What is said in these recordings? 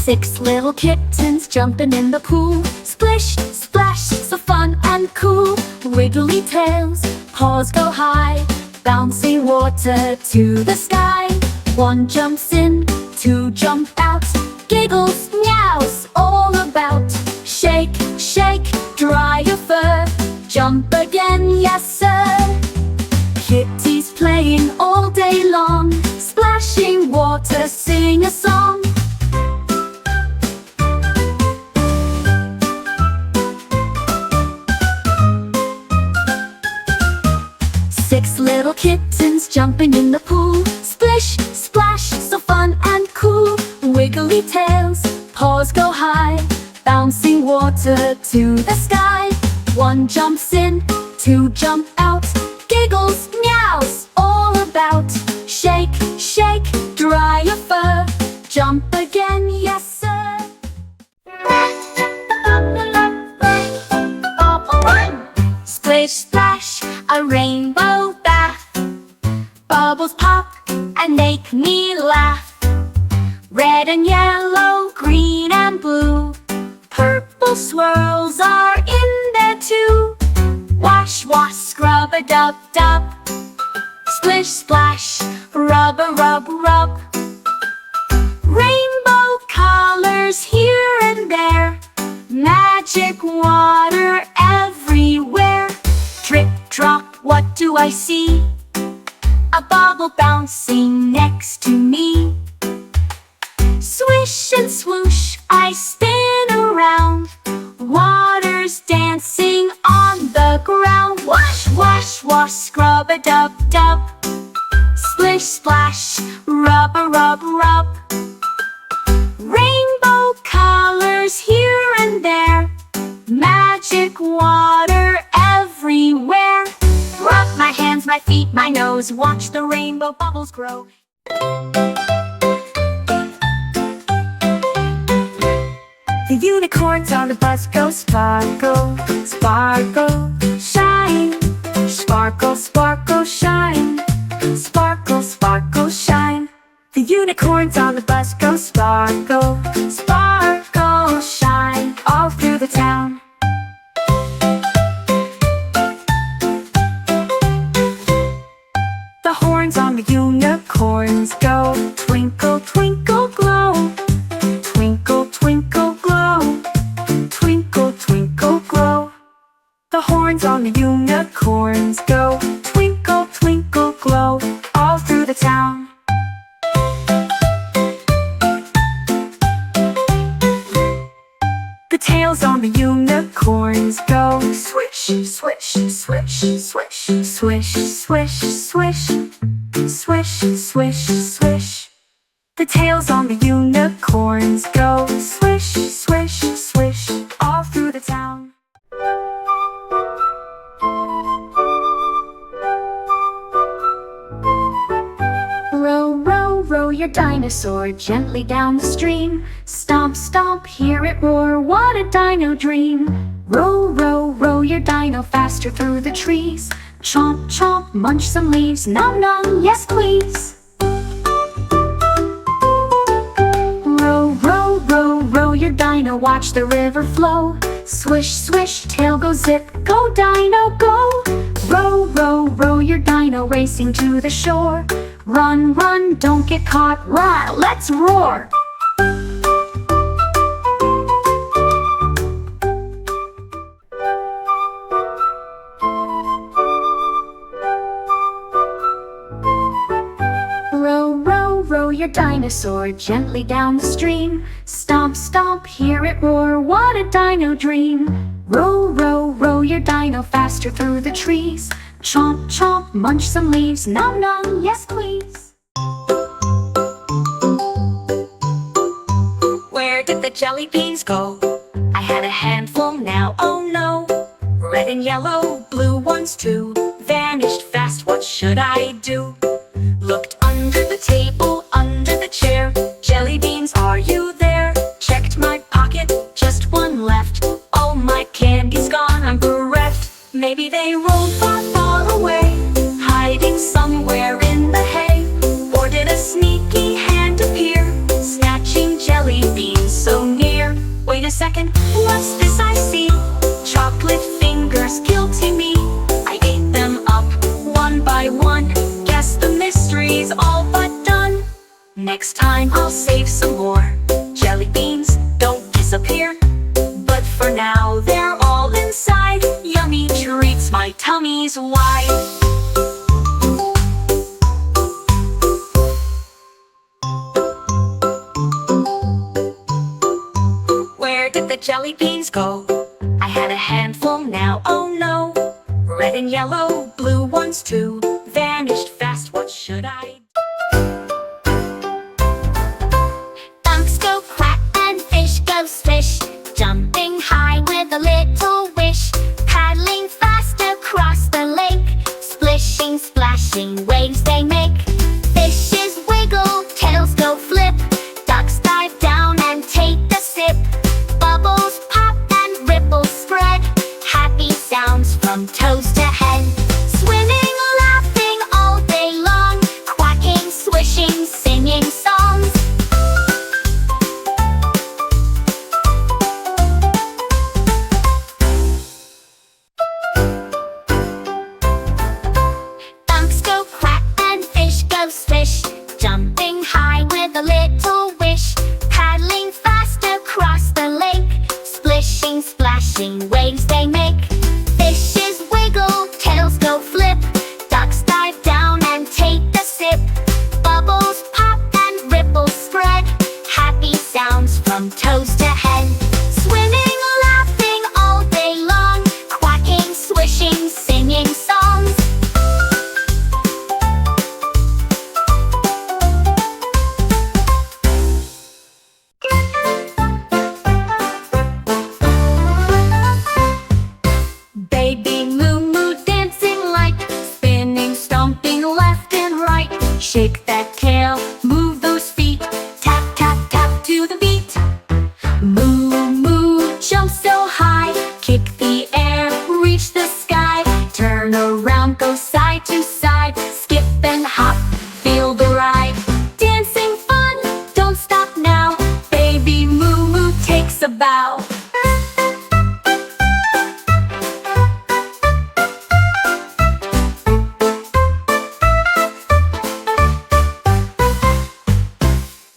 6 little kittens jumping in the pool. Splish, splash, so fun and cool. Wiggly tails, paws go high, bouncing water to the sky. 1 jumps in, 2 jump out, giggles, meows all about. Shake, shake, dry your fur, jump again, yes sir. Kitties playing all day long, splashing water, sing a song. Six little kittens jumping in the pool. Splish, splash, so fun and cool. Wiggly tails, paws go high, bouncing water to the sky. 1 jumps in, 2 jump out, giggles, meows all about. Shake, shake, dry your fur, jump again, yes sir. Splish, splash, a rainbow bath. Bubbles pop and make me laugh. Red and yellow, green and blue, purple swirls are in there too. Wash, wash, scrub-a-dub-dub. Splish, splash, rub-a-rub-rub. Rainbow colors here and there, magic water everywhere. Drip, drop, what do I see? A bubble bouncing next to me. Swish and swoosh, I spin around. Water's dancing on the ground. Wash, wash, wash, scrub-a-dub-dub. Splish, splash, rub-a-rub-rub. Rainbow colors here and there, magic water everywhere. Rub my hands, my feet, my nose, watch the rainbow bubbles grow. The unicorns on the bus go sparkle, sparkle, shine. Sparkle, sparkle, shine. Sparkle, sparkle, shine. The unicorns on the bus go sparkle, sparkle, shine. All through the town. The horns on the unicorns go twinkle, twinkle, glow. Twinkle, twinkle, glow. Twinkle, twinkle, glow. The horns on the unicorns go twinkle, twinkle, glow. All through the town. The tails on the unicorns go swish, swish, swish, swish, swish, swish, swish, swish, swish, swish. The tails on the unicorns go swish, swish, swish, all through the town. Row, row, row your dinosaur gently down the stream. Stomp, stomp, hear it roar, what a dino dream. Row, row, row your dino faster through the trees. Chomp, chomp, munch some leaves, nom nom, yes please. Row, row, row, row your dino, watch the river flow. Swish, swish, tail go zip, go dino go. Row, row, row your dino racing to the shore. Run, run, don't get caught, rah, let's roar. Row, row, row your dinosaur gently down the stream. Stomp, stomp, hear it roar, what a dino dream. Row, row, row your dino faster through the trees. Chomp, chomp, munch some leaves, nom nom, yes please. Where did the jelly beans go? I had a handful now, oh no. Red and yellow, blue ones too, vanished fast, what should I do? Looked under the table, under the chair. Jelly beans, are you there? Checked my pocket, just one left. All my candy's gone, I'm bereft. Maybe they rolled far, far away, hiding somewhere in the hay. Or did a sneaky hand appear, snatching jelly beans Wait a second, what's this I see? Chocolate fingers, guilty me. I ate them up one by one. Guess the mystery's all but done. Next time I'll save some more. Jelly beans don't disappear, but for now they're all inside. Yummy treats, my tummy's wide. Where did the jelly beans go? I had a handful now, oh no. Red and yellow, blue ones too, vanished fast, what should I do? Ducks go quack and fish go swish, jumping high with a little wish, paddling fast across the lake, splishing, splashing waves they make. Fishes wiggle, tails go flip, ducks dive down and take a sip. Bubbles pop and ripples spread, happy sounds from toes to head. Swimming, laughing all day long, quacking, swishing, singing songs. Ducks go quack and fish go swish, jumping high with a little wish, paddling fast across the lake, splishing, splashing waves they make. Fishes wiggle, tails go flip, ducks dive down and take a sip. Bubbles pop and ripples spread, happy sounds from toes to head. Swimming, laughing all day long, quacking, swishing, singing songs. Baby moo moo dancing light, spinning, stomping left and right. Shake that tail, move those feet, tap tap tap to the beat. Moo moo jump so high, kick the air, reach the sky. Turn around, go side to side, skip and hop, feel the ride. Dancing fun, don't stop now. Baby moo moo takes a bow.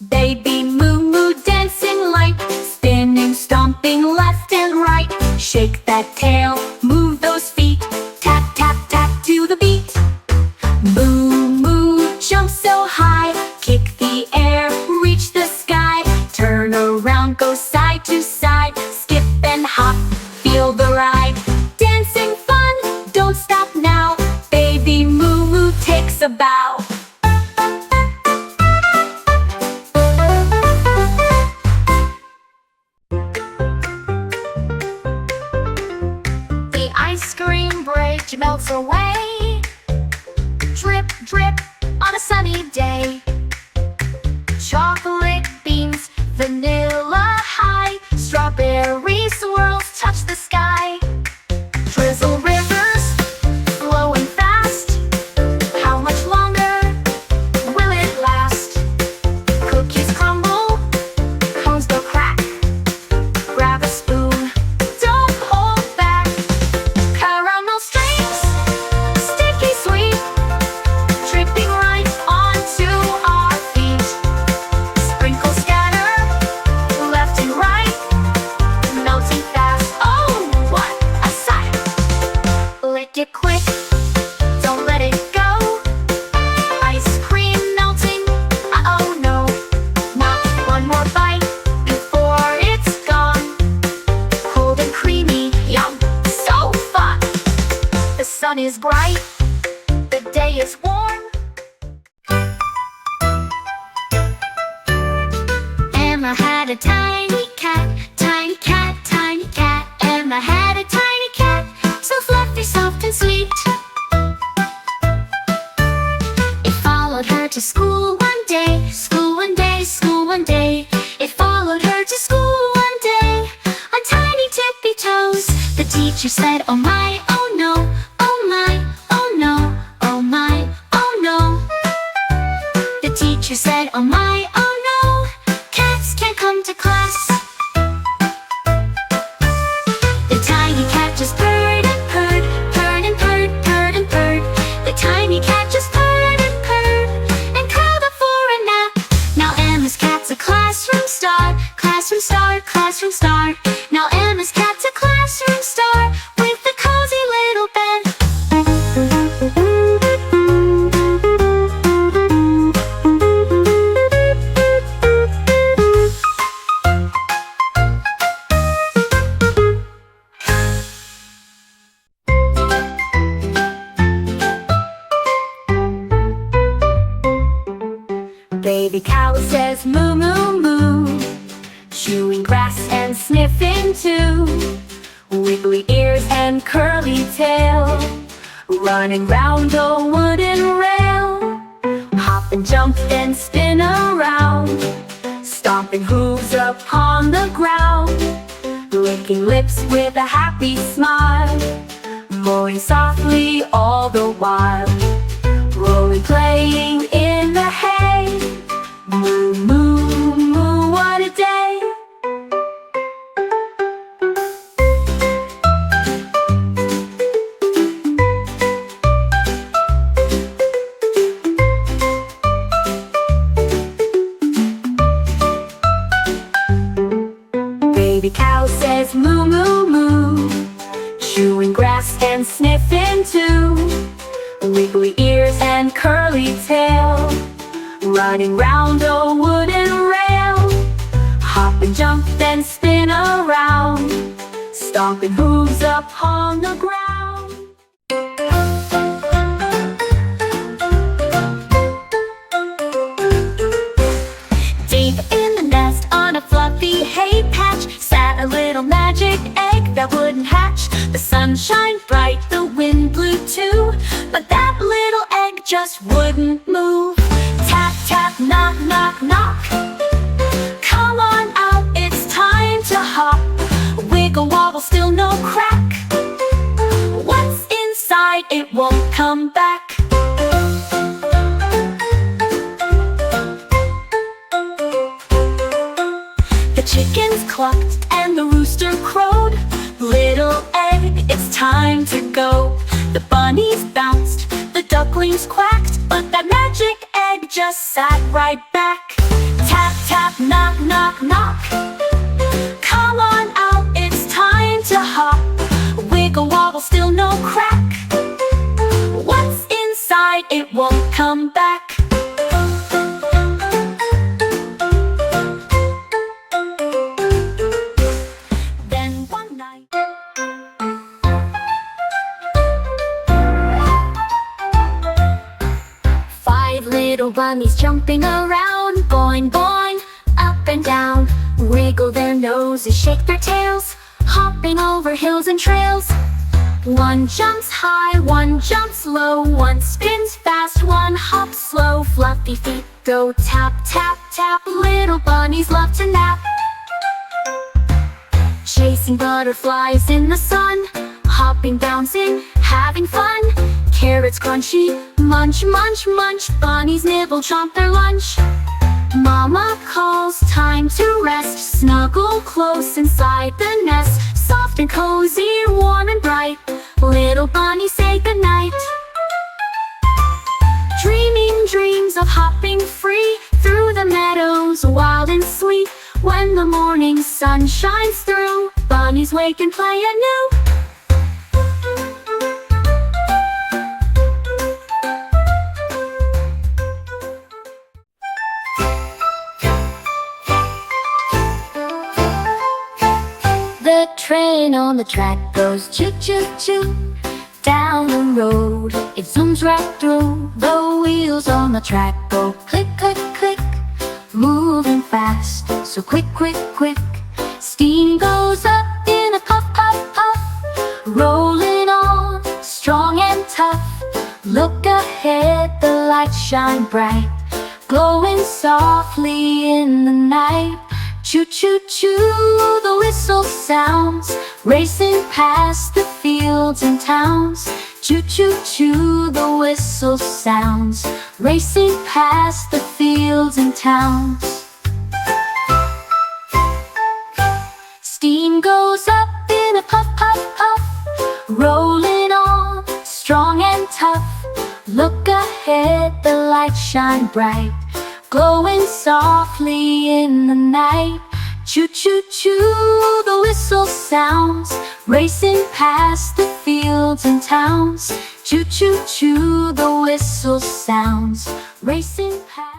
Baby moo moo dancing light, spinning, stomping left and right. Shake that tail, move those feet, tap tap tap to the beat. Moo moo jump so high, kick the air, reach the sky. Turn around, go side to side, skip and hop, feel the ride. Dancing fun, don't stop now. Baby moo moo takes a bow. The ice cream bridge melts away, drip, drip on a sunny day. Chocolate beams, vanilla high, strawberry swirls touch the sky. Drizzle rivers, flowing fast. How much longer will it last? Cookies crumble, cones go crack. Grab a spoon, don't hold back. Caramel strings, sticky sweet, dripping right onto our feet. Sprinkles scatter, left and right, melting fast. Oh, what a sight! Lick it quick, don't let it go. Ice cream melting, oh no. Not one more bite before it's gone. Cold and creamy, yum, so fun. The sun is bright, the day is warm. Emma had a tiny cat, tiny cat, tiny cat. Emma had a tiny cat, so fluffy, soft and sweet. It followed her to school one day, school one day, school one day. It followed her to school one day, on tiny tippy toes. The teacher said, oh my, oh no, oh my, oh no, oh my, oh no. The teacher said, oh my, oh no, cats can't come to class. Baby cow says moo moo moo, chewing grass and sniffing too. Wiggly ears and curly tail, running round a wooden rail. Hop and jump and spin around, stomping hooves upon the ground. Licking lips with a happy smile, mooing softly all the while. Rolling, playing in the hay. Moo, moo, moo, what a day. Baby cow says moo moo moo, chewing grass and sniffing too. Wiggly ears and curly tail, running round a wooden rail. Hop and jump then spin around, stomping hooves upon the ground. Deep in the nest on a fluffy hay patch sat a little magic egg that wouldn't hatch. The sun shined bright, the wind blew too, but that little egg just wouldn't move. Tap, tap, knock, knock, knock. Come on out, it's time to hop. Wiggle, wobble, still no crack. What's inside, it won't come back. The chickens clucked and the rooster crowed. Little egg, it's time to go. The bunnies bounced, the ducklings quacked, but that magic egg just sat right back. Tap, tap, knock, knock, knock. Come on out, it's time to hop. Wiggle, wobble, still no crack. What's inside, it won't come back. Little bunnies jumping around, boing, boing, up and down. Wiggle their noses, shake their tails, hopping over hills and trails. One jumps high, one jumps low, one spins fast, one hops slow. Fluffy feet go tap, tap, tap. Little bunnies love to nap, chasing butterflies in the sun, hopping, bouncing, having fun. Carrots crunchy, munch, munch, munch. Bunnies nibble, chomp their lunch. Mama calls, time to rest. Snuggle close inside the nest. Soft and cozy, warm and bright. Little bunnies say goodnight. Dreaming dreams of hopping free through the meadows, wild and sweet. When the morning sun shines through, bunnies wake and play anew. The train on the track goes choo-choo-choo down the road. It zooms right through. The wheels on the track go click, click, click, moving fast, so quick, quick, quick. Steam goes up in a puff, puff, puff, rolling on, strong and tough. Look ahead, the lights shine bright, glowing softly in the night. Choo-choo-choo, the whistle sounds, racing past the fields and towns. Choo-choo-choo, the whistle sounds, racing past the fields and towns. Steam goes up in a puff, puff, puff, rolling on, strong and tough. Look ahead, the lights shine bright, glowing softly in the night. Choo-choo-choo, the whistle sounds, racing past the fields and towns. Choo-choo-choo, the whistle sounds, racing past.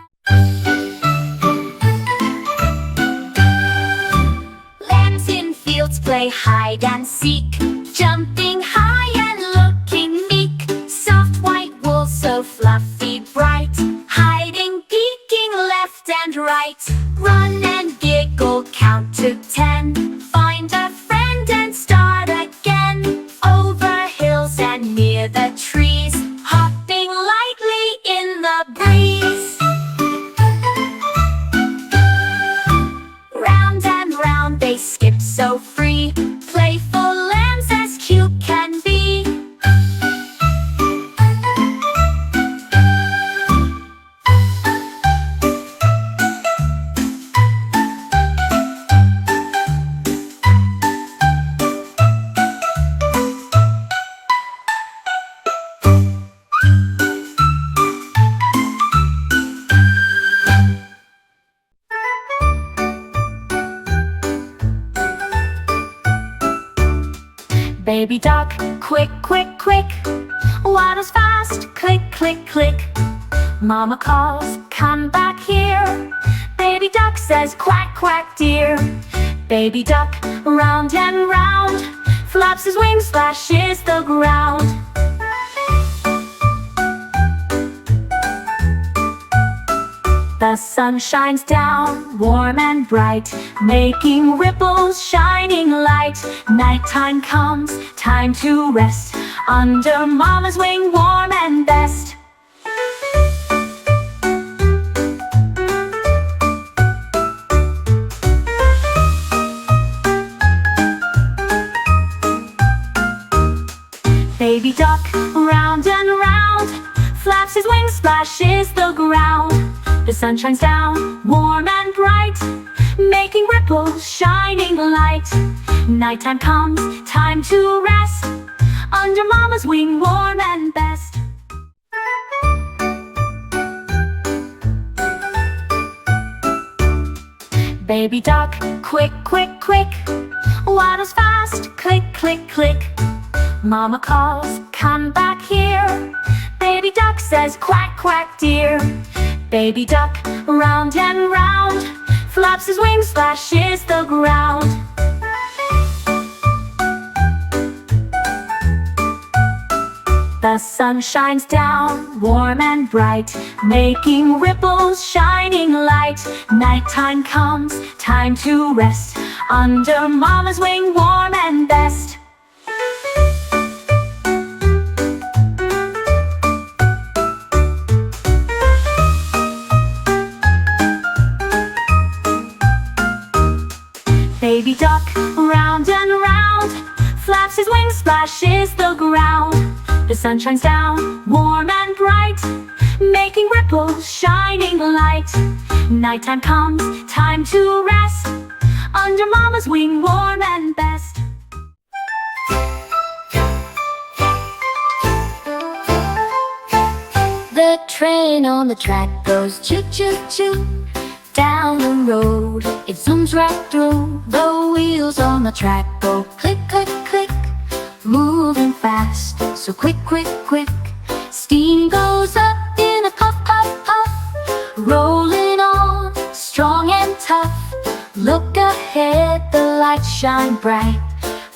Lambs in fields play hide and seek, jumping high and looking meek. Soft white wool so fluffy bright, hiding, peeking left Baby duck, quick, quick, quick, waddles fast, click, click, click. Mama calls, come back here. Baby duck says, quack, quack, dear. Baby duck, round and round, flaps his wings, splashes the ground. The sun shines down, warm and bright, making ripples, shining light. Nighttime comes, time to rest, under Mama's wing, warm and best. Baby duck, round and round, flaps his wings, splashes the ground. The sun shines down, warm and bright, making ripples, shining light. Nighttime comes, time to rest, under Mama's wing, warm and best. Baby duck, quick, quick, quick, waddles fast, click, click, click. Mama calls, come back here. Baby duck says, quack, quack, dear. Baby duck, round and round, flaps his wings, splashes the ground. The sun shines down, warm and bright, making ripples, shining light. Nighttime comes, time to rest, under Mama's wing, warm and best. Baby duck, round and round, flaps his wings, splashes the ground. The sun shines down, warm and bright, making ripples, shining light. Nighttime comes, time to rest, under Mama's wing, warm and best. The train on the track goes choo-choo-choo. Down the road, it zooms right through. The wheels on the track go click, click, click, moving fast, so quick, quick, quick. Steam goes up in a puff, puff, puff, rolling on, strong and tough. Look ahead, the lights shine bright,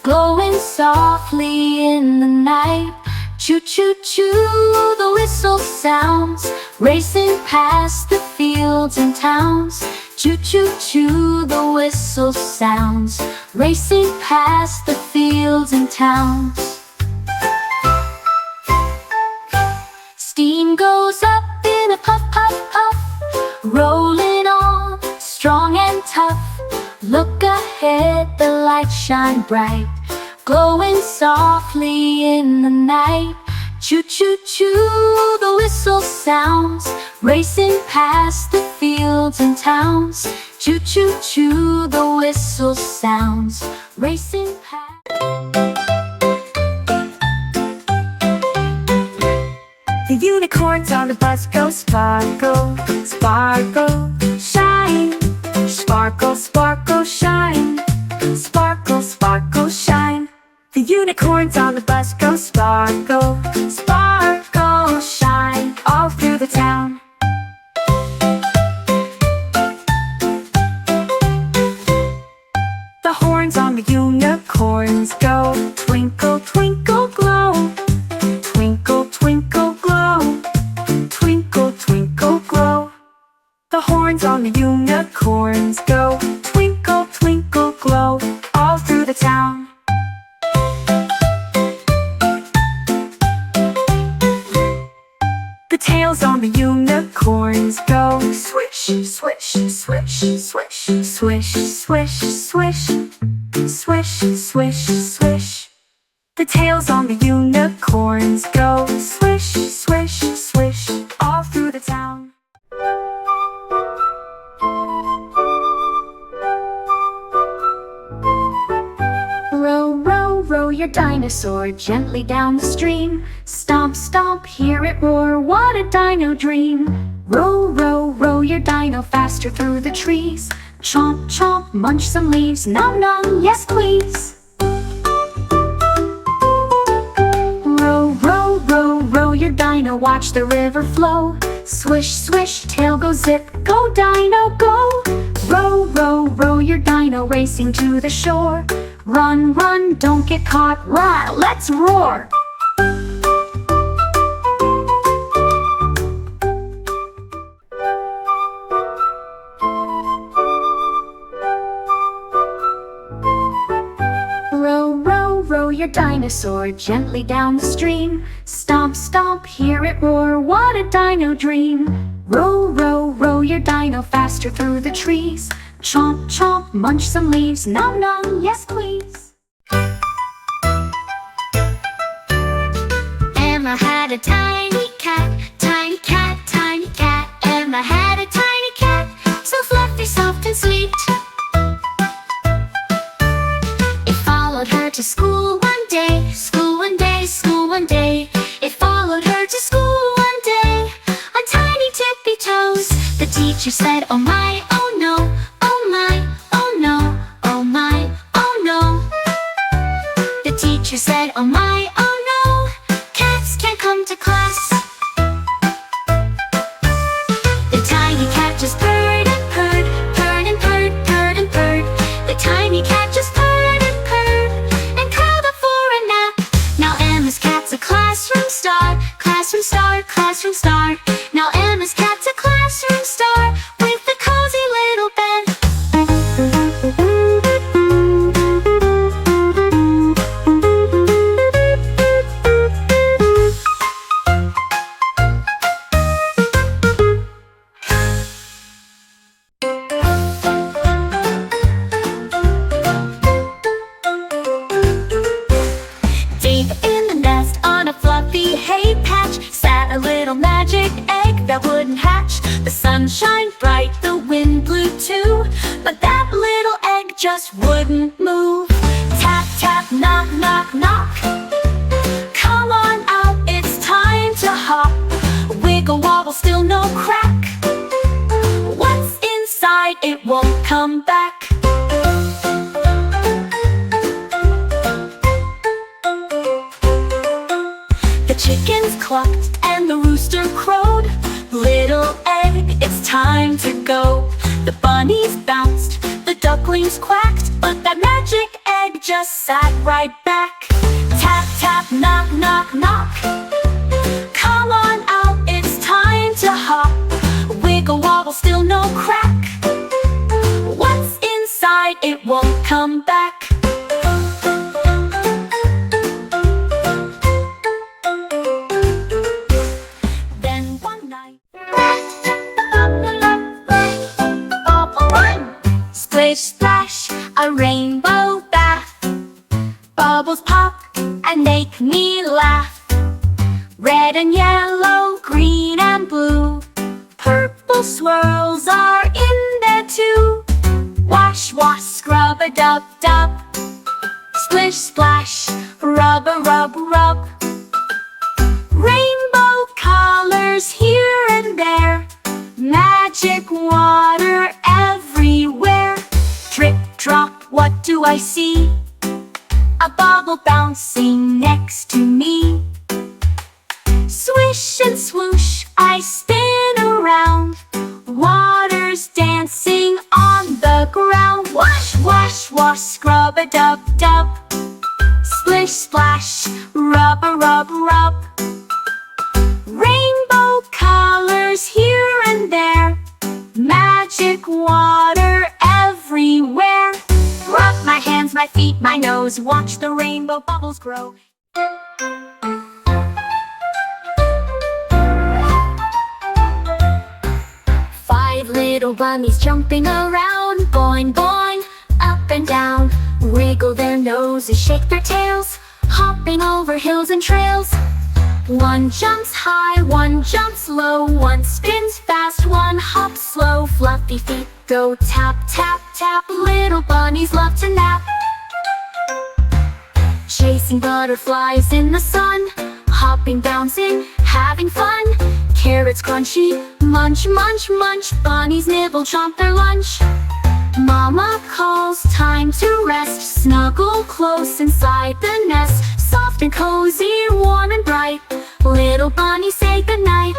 glowing softly in the night. Choo-choo-choo, the whistle sounds, racing past the fields and towns. Choo-choo-choo, the whistle sounds, racing past the fields and towns. Steam goes up in a puff, puff, puff, rolling on, strong and tough. Look ahead, the lights shine bright, glowing softly in the night. Choo-choo-choo, the whistle sounds, racing past the fields and towns. Choo-choo-choo, the whistle sounds, racing past. The unicorns on the bus go sparkle, sparkle, shine. Sparkle, sparkle, shine. Sparkle, sparkle, shine. The unicorns on the bus go sparkle, sparkle, shine, all through the town. The horns on the unicorns go twinkle, twinkle, glow. Twinkle, twinkle, glow. Twinkle, twinkle, glow. The horns on the unicorns go twinkle, twinkle, glow, all through the town. The tails on the unicorns go swish, swish, swish, swish, swish, swish, swish, swish, swish, swish. The tails on the unicorns go swish, swish, swish, all through the town. Row, row, row your dinosaur gently down the stream. Stomp, stomp, hear it roar, what a dino dream. Row, row, row your dino faster through the trees. Chomp, chomp, munch some leaves, nom nom, yes please. watch the river flow. Swish, swish, tail go zip, go dino, go. Row, row, row your dino racing to the shore. Run, run, don't get caught, rah, let's roar. Row, row, row your dinosaur gently down the stream. Stomp, stomp, hear it roar, what a dino dream. Row, row, row your dino faster through the trees. Chomp, chomp, munch some leaves, nom nom, yes please. Emma had a tiny cat, tiny cat, tiny cat. Emma had a tiny cat, so fluffy, soft and sweet. It followed her to school one day, school one day, school one day. It followed her to school one day, on tiny tippy toes. The teacher said, oh my, oh no, oh my, oh no, oh my, oh no. The teacher said, oh my, oh no, cats can't come to class. The tiny cat just purred and purred, purred and purred, purred and purred. The tiny cat just purred and purred, and curled up for a nap. Now Emma's cat's a classroom star, classroom star, classroom star. Now Emma's cat's a classroom star, with a cozy little bed. Deep in the nest on a fluffy hay patch sat a little magic egg that wouldn't hatch. The sun shined bright, the wind blew too, but that little egg just wouldn't move. Tap, tap, knock, knock, knock. Come on out, it's time to hop. Wiggle, wobble, still no crack. What's inside, it won't come back. The chickens clucked and the rooster crowed. Little egg, it's time to go. The bunnies bounced, the ducklings quacked, but that magic egg just sat right back. Tap, tap, knock, knock, knock. Come on out, it's time to hop. Wiggle, wobble, still no crack. What's inside, it won't come back. Splish, splash, a rainbow bath. Bubbles pop and make me laugh. Red and yellow, green and blue. Purple swirls are in there too. Wash, wash, scrub a dub, dub. Splish, splash, rub a rub, rub. Rainbow colors here and there. Magic water everywhere. Drip, drop, what do I see? A bubble bouncing next to me. Swish and swoosh, I spin around. Water's dancing on the ground. Wash, wash, wash, scrub a dub, dub. Splish, splash, rub a rub, rub. Rainbow colors here and there. Magic water everywhere. Rub my hands, my feet, my nose. Watch the rainbow bubbles grow. 5 little bunnies jumping around. Boing, boing, up and down. Wiggle their noses, shake their tails. Hopping over hills and trails. One jumps high, one jumps low. One spins fast, one hops slow. Fluffy feet go tap, tap, tap. Little bunnies love to nap. Chasing butterflies in the sun. Hopping, bouncing, having fun. Carrots crunchy, munch, munch, munch. Bunnies nibble, chomp their lunch. Mama calls, time to rest. Snuggle close inside the nest. Soft and cozy, warm and bright. Little bunnies say sleep at night,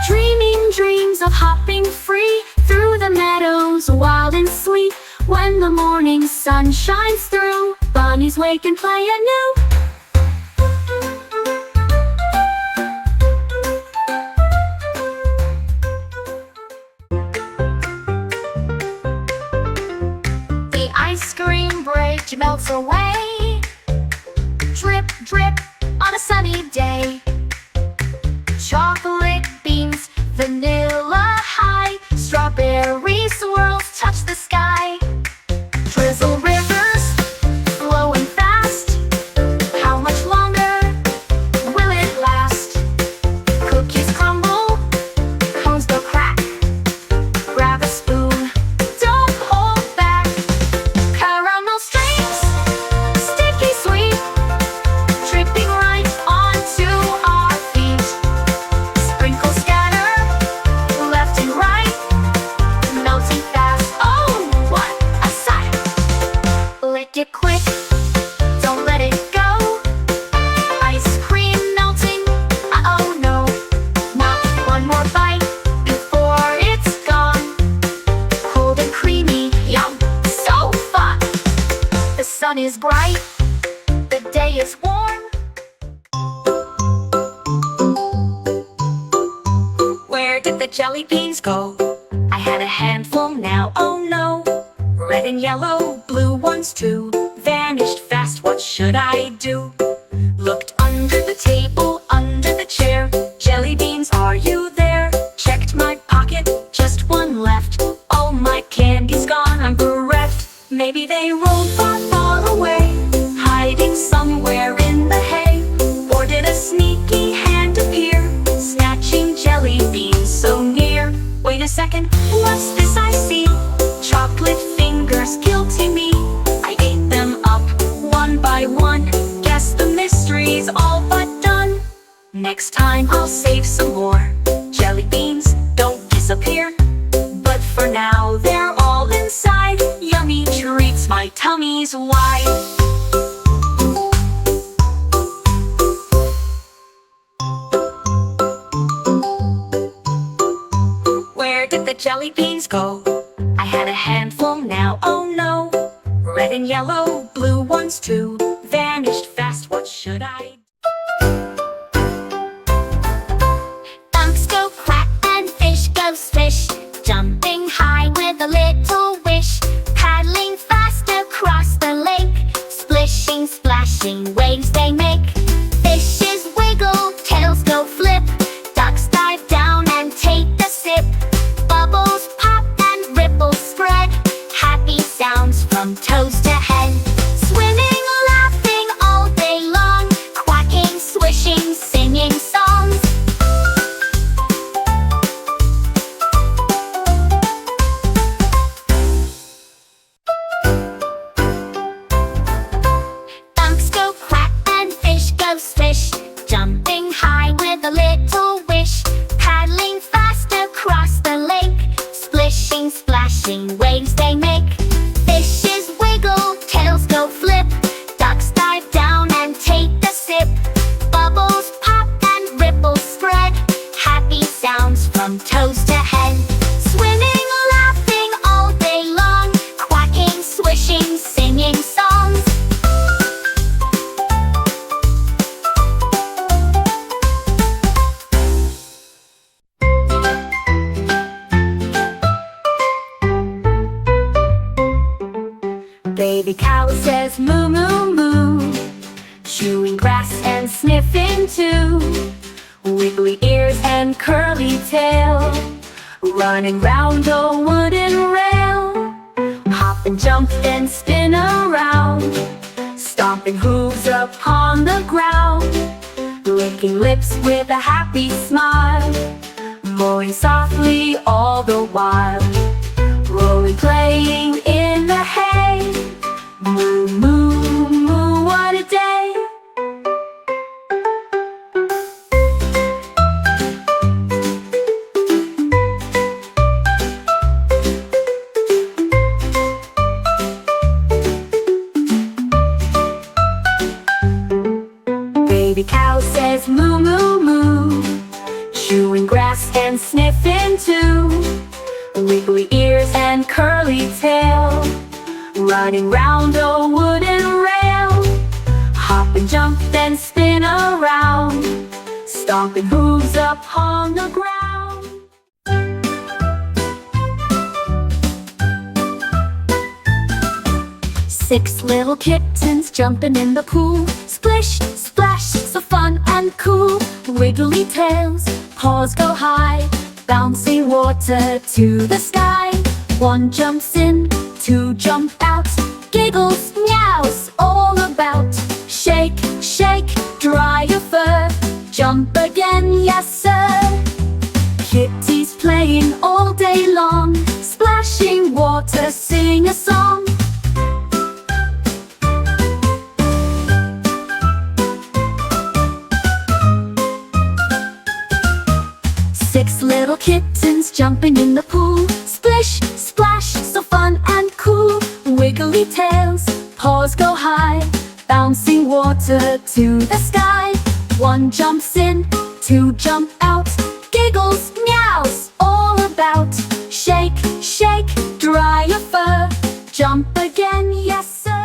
dreaming dreams of hopping free through the meadows, wild and sweet. When the morning sun shines through, bunnies wake and play anew. The ice cream bridge melts away, drip, drip on a sunny day. Chocolate beams, vanilla high, strawberry swirls touch the sky. Drizzle rivers flowing fast, how much longer will it last? Cookies crumble, cones go crack, grab a spoon, don't hold back. Caramel streams, sticky sweet, dripping right onto our feet. Sprinkles scatter left and right, melting fast, oh what a sight. Lick it quick, don't let it go. Ice cream melting, oh no. Not one more bite before it's gone. Cold and creamy, yum, so fun. The sun is bright, the day is warm. Where did the jelly beans go? I had a handful now, oh no. Red and yellow, blue ones too, vanished fast, what should I do? Looked under the table, under the chair. Jelly beans, are you there? Checked my pocket, just one left. All my candy's gone, I'm bereft. Maybe they rolled far, far away, hiding somewhere in the hay. Or did a sneaky hand appear, snatching jelly beans so near? Wait a second, what's this I see? Chocolate fingers, guilty me. I ate them up one by one. Guess the mystery's all but done. Next time I'll save some more. Jelly beans don't disappear, but for now they're all inside. Yummy treats, my tummy's wide. Where did the jelly beans go? I had a handful now, oh no. Red and yellow, blue ones too, vanished fast, what should I do? Dunks go quack and fish go swish, jumping high with a little wish, paddling fast across the lake, splishing, splashing waves they make. Fishes wiggle, tails go flip, ducks dive down and take a sip. Bubbles pop and ripples spread, happy sounds from toes to head. Swimming, laughing all day long, quacking, swishing, singing songs. Dunks go quack and fish go swish, jumping high with a little wish, paddling fast across the lake, splishing, splashing waves they make. Fishes wiggle, tails go flip, ducks dive down and take a sip. Bubbles pop and ripples spread, happy sounds from toes to head. Swimming, laughing all day long, quacking, swishing, singing songs. Baby cow says moo moo moo, chewing grass and sniffing too. Wiggly ears and curly tail, running round the wooden rail. Hop and jump and spin around, stomping hooves upon the ground. Licking lips with a happy smile, mooing softly all the while. Rolling, playing in the hay. Moo, moo, moo, what a day. Baby cow says moo moo moo, chewing grass and sniffing too. Wiggly ears and curly tail, running round a wooden rail. Hop and jump then spin around, stomping hooves upon the ground. Six little kittens jumping in the pool. Splish, splash, so fun and cool. Wiggly tails, paws go high, bouncing water to the sky. One jumps in, two jump out, giggles, meows all about. Shake, shake, dry your fur, jump again, yes sir. Kitties playing all day long, splashing water, sing a song. Six little kittens jumping in the pool. Splish, splash, so fun and cool. Wiggly tails, paws go high, bouncing water to the sky. One jumps in, two jump out, giggles, meows all about. Shake, shake, dry your fur, jump again, yes sir.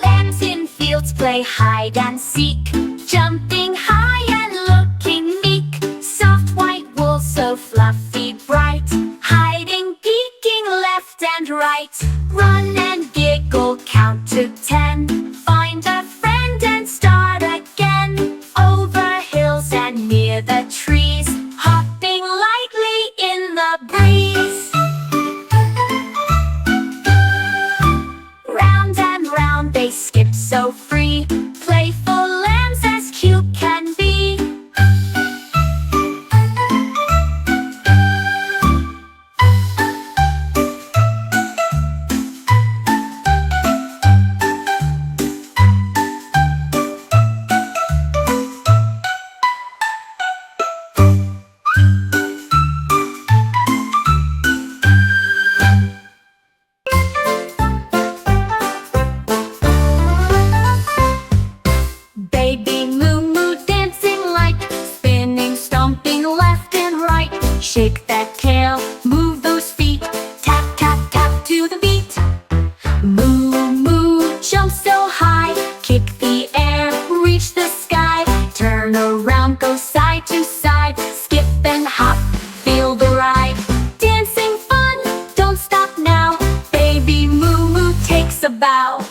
Lambs in fields play hide and seek, jumping high and looking meek. Soft white wool so fluffy bright, hiding, peeking left and right. Run and giggle, count to 10, find a friend and start again. Over hills and near the trees, hopping lightly in the breeze. Round and round they skip so free, playful lambs as cute can be. Baby moo moo dancing light, spinning, stomping left and right. Shake that tail, move those feet, tap tap tap to the beat. Moo moo jump so high, kick the air, reach the sky. Turn around, go side to side, skip and hop, feel the ride. Dancing fun, don't stop now, baby moo moo takes a bow.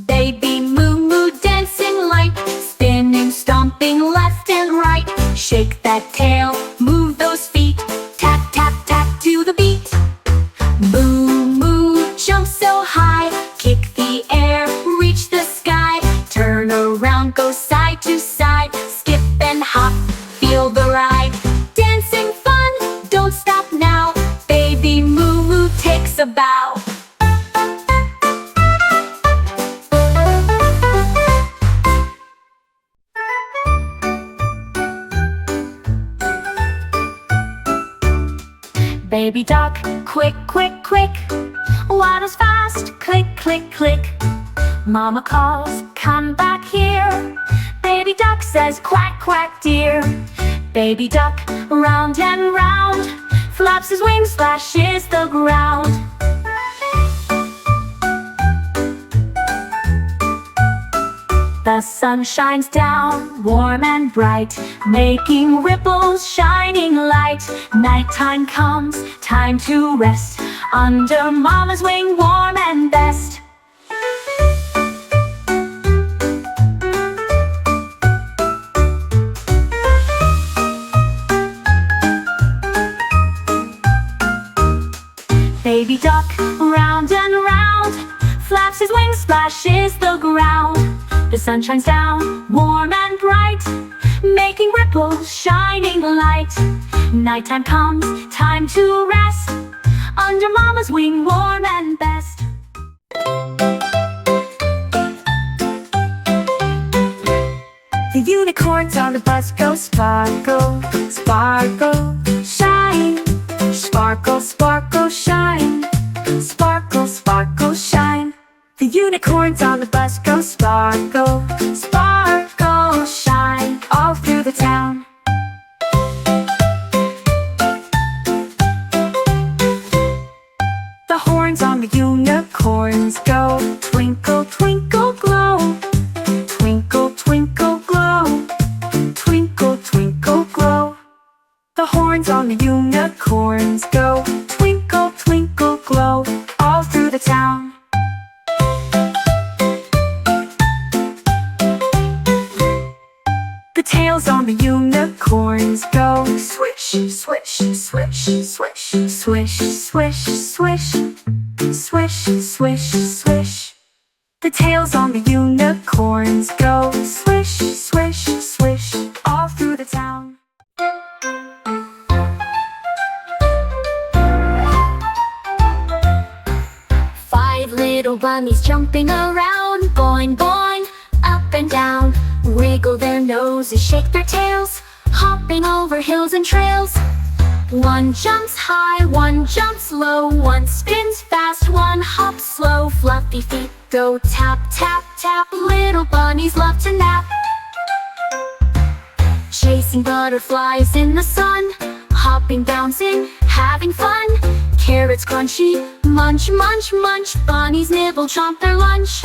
Baby moo moo dancing light, spinning, stomping left and right. Shake that tail, move those feet, tap tap tap to the beat. Moo moo jump so high, kick the air, reach the sky. Turn around, go side to side, skip and hop, feel the ride. Dancing fun, don't stop now, baby moo moo takes a bow. Baby duck, quick, quick, quick, water's fast, click, click, click. Mama calls, come back here. Baby duck says, quack, quack, dear. Baby duck, round and round, flaps his wings, splashes the ground. The sun shines down, warm and bright, making ripples, shining light. Nighttime comes, time to rest, under Mama's wing, warm and best. Baby duck, round and round, flaps his wings, splashes the ground. The sun shines down, warm and bright, making ripples, shining light. Nighttime comes, time to rest, under Mama's wing, warm and best. The unicorns on the bus go sparkle, sparkle, shine. Sparkle, sparkle, shine. Sparkle, sparkle, shine. The unicorns on the bus go sparkle, sparkle, shine. All through the town. The horns on the unicorns go twinkle, twinkle, glow. Twinkle, twinkle, glow. Twinkle, twinkle, glow. The horns on the unicorns go twinkle, twinkle, glow. All through the town. The tails on the unicorns go swish, swish, swish, swish, swish, swish, swish. Swish, swish, swish. The tails on the unicorns go swish, swish, swish. All through the town. 5 little bunnies jumping around, boing, boing, up and down. Wiggle their noses, shake their tails, hopping over hills and trails. One jumps high, one jumps low, one spins fast, one hops slow. Fluffy feet go tap, tap, tap. Little bunnies love to nap. Chasing butterflies in the sun, hopping, bouncing, having fun. Carrots crunchy, munch, munch, munch. Bunnies nibble, chomp their lunch.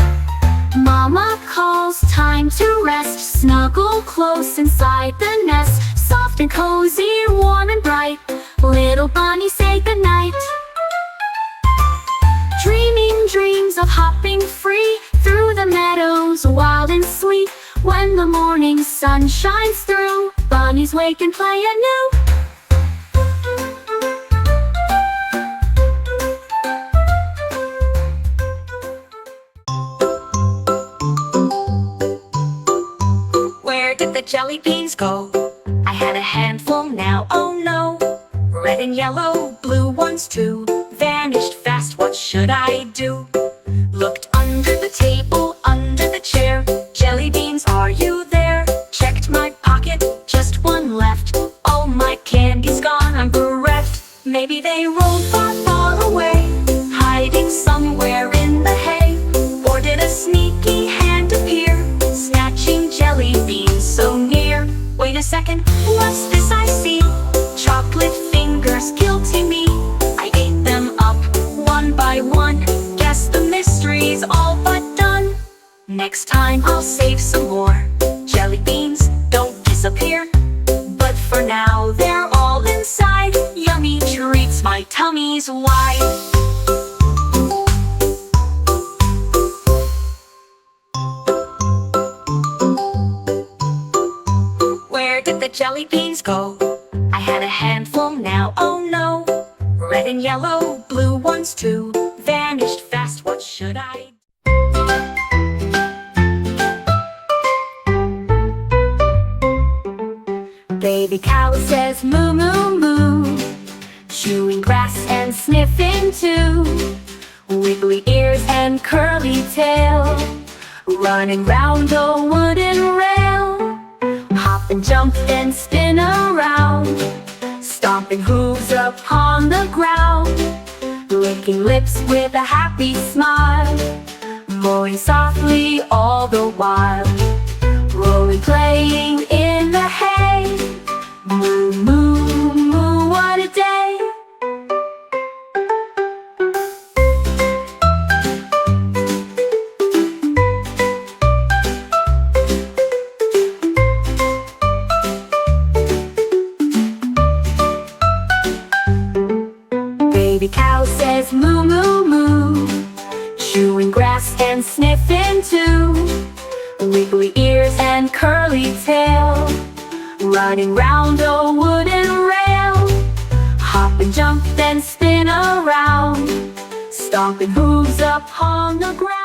Mama calls, time to rest. Snuggle close inside the nest. Soft and cozy, warm and bright. Little bunnies say goodnight. Dreaming dreams of hopping free through the meadows, wild and sweet. When the morning sun shines through, bunnies wake and play anew. Where did the jelly beans go? I had a handful, now oh no. Red and yellow, blue ones too. Vanished fast, what should I do? Looked under the table, under the chair. Jelly beans, are you there? Checked my pocket, just one left. Oh, my candy's gone, I'm bereft. Maybe they rolled far, far away, hiding somewhere in the hay. Or did a sneaky hand appear, snatching jelly beans so near? Wait a second, what's this I see? Chocolate fingers, guilty me. I ate them up, one by one. Guess the mystery's all but done. Next time I'll save some more. Jelly beans, don't disappear. But for now, they're all inside. Yummy treats, my tummy's wide. Where did the jelly beans go? I had a handful, now oh no. Red and yellow, blue ones too. Vanished fast, what should I do? Baby cow says moo moo moo, chewing grass and sniffing too. Wiggly ears and curly tail, running round a wooden rail. Hop and jump and spin around, stomping hooves upon the ground. Licking lips with a happy smile, mooing softly all the while. Rolling, playing in the hay. Moo, moo, moo, what a day. Baby cow says moo, moo, moo, chewing grass and sniffing too. Wiggly ears and curly tail, running round a wooden rail. Hop and jump then spin around, stomping hooves upon the ground.